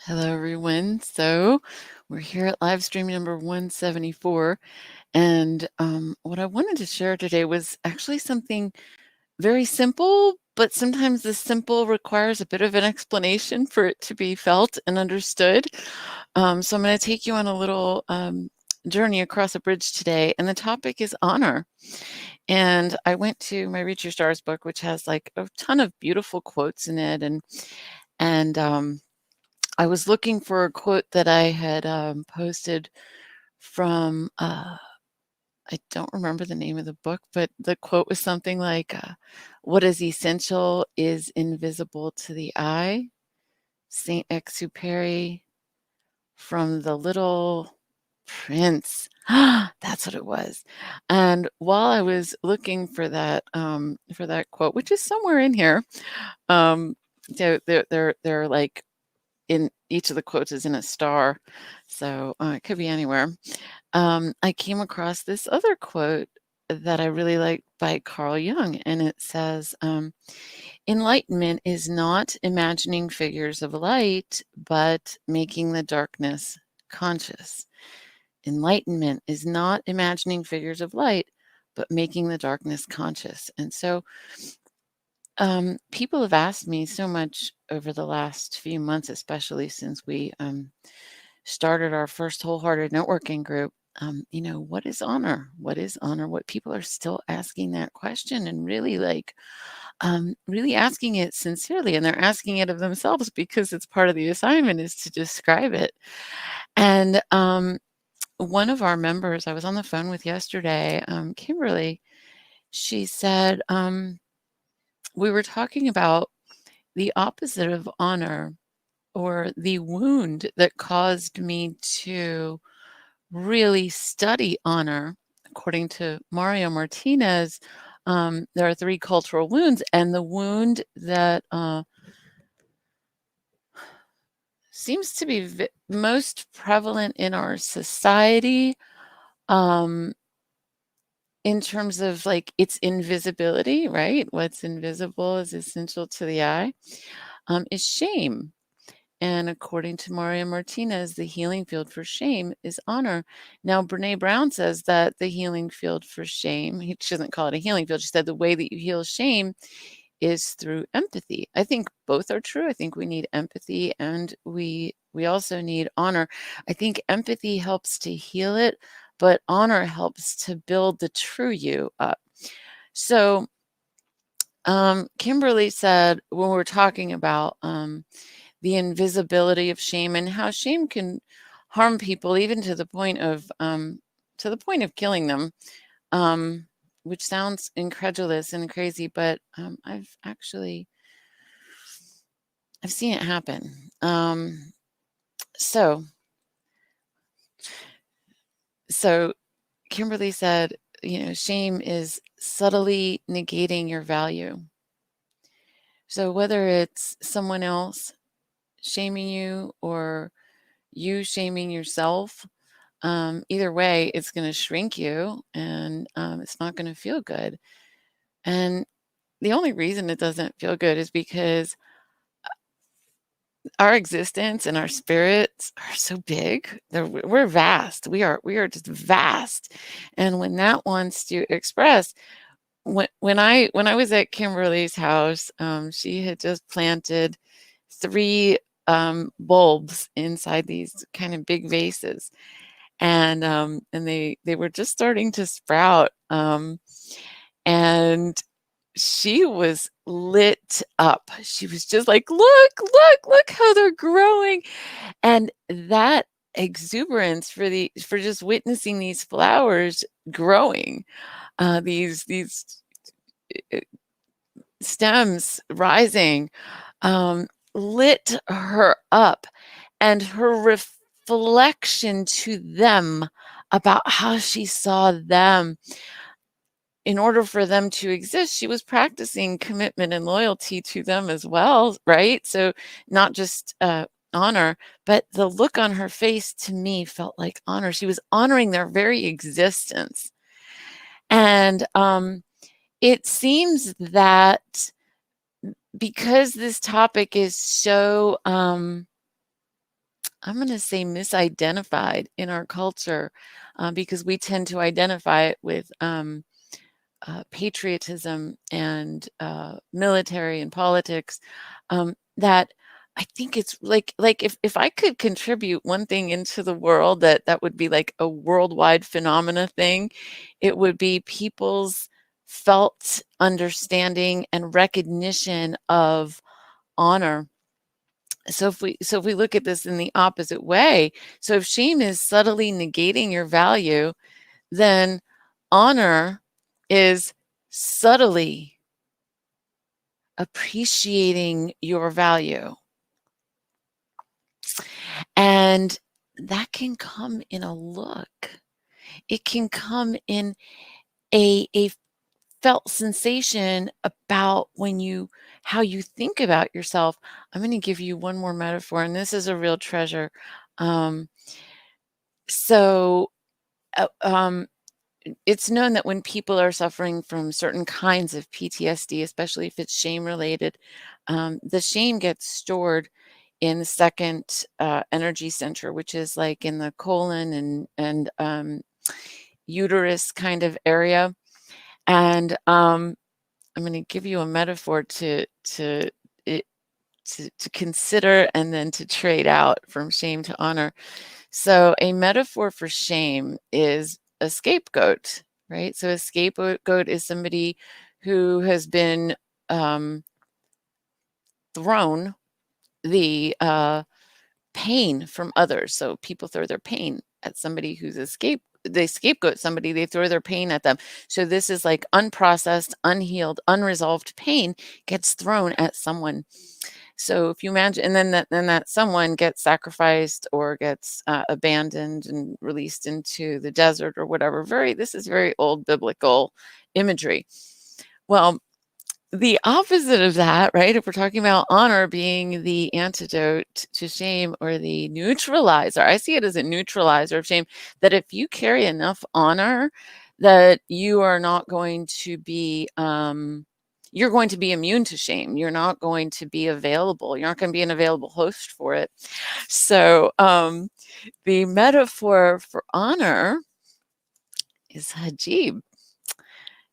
Hello, everyone. So we're here at live stream number 174. And what I wanted to share today was actually something very simple, but sometimes the simple requires a bit of an explanation for it to be felt and understood. So I'm going to take you on a little journey across a bridge today. And the topic is honor. And I went to my Reach Your Stars book, which has like a ton of beautiful quotes in it. And I was looking for a quote that I had posted from, I don't remember the name of the book, but the quote was something like, what is essential is invisible to the eye. Saint Exupéry from The Little Prince. That's what it was. And while I was looking for that quote, which is somewhere in here, they're like in each of the quotes is in a star, so it could be anywhere. I came across this other quote that I really like by Carl Jung, and it says, enlightenment is not imagining figures of light, but making the darkness conscious. Enlightenment is not imagining figures of light, but making the darkness conscious. And so people have asked me so much over the last few months, especially since we started our first wholehearted networking group. What is honor? What is honor? What people are still asking that question and really really asking it sincerely. And they're asking it of themselves because it's part of the assignment is to describe it. And one of our members I was on the phone with yesterday, Kimberly, she said, we were talking about the opposite of honor, or the wound that caused me to really study honor. According to Mario Martinez, there are 3 cultural wounds, and the wound that seems to be most prevalent in our society, in terms of like its invisibility, right? What's invisible is essential to the eye, is shame. And according to Maria Martinez, the healing field for shame is honor. Now, Brene Brown says that the healing field for shame, she doesn't call it a healing field. She said the way that you heal shame is through empathy. I think both are true. I think we need empathy, and we also need honor. I think empathy helps to heal it, but honor helps to build the true you up. So Kimberly said, when we're talking about the invisibility of shame and how shame can harm people even to the point of killing them, which sounds incredulous and crazy, but I've seen it happen. So Kimberly said, shame is subtly negating your value. So whether it's someone else shaming you or you shaming yourself, either way, it's going to shrink you, and it's not going to feel good. And the only reason it doesn't feel good is because our existence and our spirits are so big. We're vast. We are just vast. And when that wants to express, when I was at Kimberly's house, she had just planted 3 bulbs inside these kind of big vases, and they were just starting to sprout, and she was lit up. She was just like, look how they're growing. And that exuberance for just witnessing these flowers growing, these stems rising, lit her up, and her reflection to them about how she saw them. In order for them to exist, she was practicing commitment and loyalty to them as well, right? So not just honor, but the look on her face to me felt like honor. She was honoring their very existence. And it seems that because this topic is so I'm going to say misidentified in our culture, because we tend to identify it with patriotism and military and politics, that I think it's like if I could contribute one thing into the world that would be like a worldwide phenomena thing, it would be people's felt understanding and recognition of honor. So if we look at this in the opposite way, so if shame is subtly negating your value, then honor is subtly appreciating your value. And that can come in a look. It can come in a felt sensation about how you think about yourself. I'm going to give you one more metaphor, and this is a real treasure. So it's known that when people are suffering from certain kinds of PTSD, especially if it's shame related, the shame gets stored in the second energy center, which is like in the colon and uterus kind of area. And I'm going to give you a metaphor to consider and then to trade out from shame to honor. So a metaphor for shame is a scapegoat, right? So a scapegoat is somebody who has been thrown the pain from others. So people throw their pain at somebody who's they scapegoat somebody, they throw their pain at them. So this is like unprocessed, unhealed, unresolved pain gets thrown at someone. So if you imagine, and then that someone gets sacrificed or gets abandoned and released into the desert or whatever. This is very old biblical imagery. Well, the opposite of that, right? If we're talking about honor being the antidote to shame or the neutralizer, I see it as a neutralizer of shame, that if you carry enough honor, that you are not going to be, you're going to be immune to shame. You're not going to be available. You're not going to be an available host for it. So the metaphor for honor is Hajib.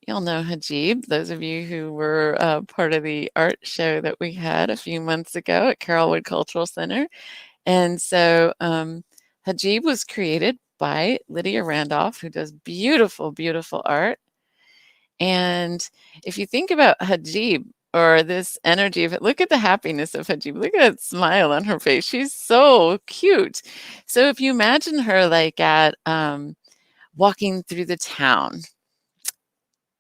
You'll know Hajib, those of you who were part of the art show that we had a few months ago at Carrollwood Cultural Center. And so Hajib was created by Lydia Randolph, who does beautiful, beautiful art. And if you think about Hajib or this energy of it, look at the happiness of Hajib. Look at that smile on her face. She's so cute. So if you imagine her like at walking through the town,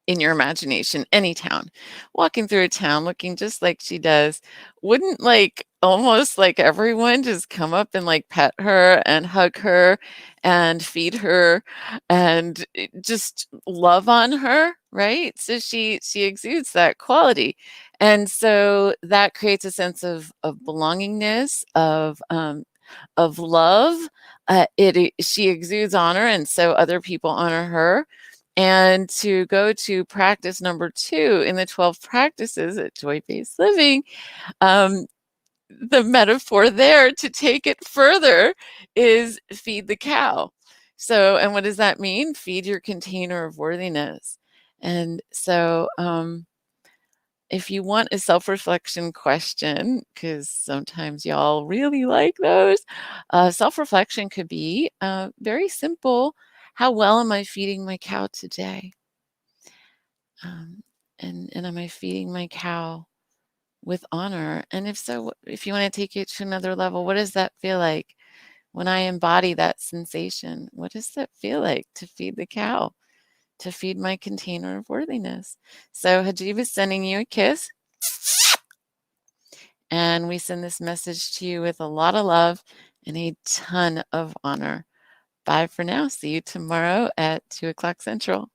in your imagination, any town, walking through a town looking just like she does, wouldn't like almost like everyone just come up and like pet her and hug her and feed her and just love on her, right? So she exudes that quality. And so that creates a sense of belongingness, of love. She exudes honor, and so other people honor her. And to go to practice number 2 in the 12 practices at Joy-Based Living, the metaphor there to take it further is feed the cow. So, and what does that mean? Feed your container of worthiness. And so, if you want a self-reflection question, because sometimes y'all really like those, self-reflection could be very simple. How well am I feeding my cow today? And am I feeding my cow with honor? And if so, if you want to take it to another level, what does that feel like when I embody that sensation? What does that feel like to feed the cow, to feed my container of worthiness? So Hajib is sending you a kiss. And we send this message to you with a lot of love and a ton of honor. Bye for now. See you tomorrow at 2 o'clock Central.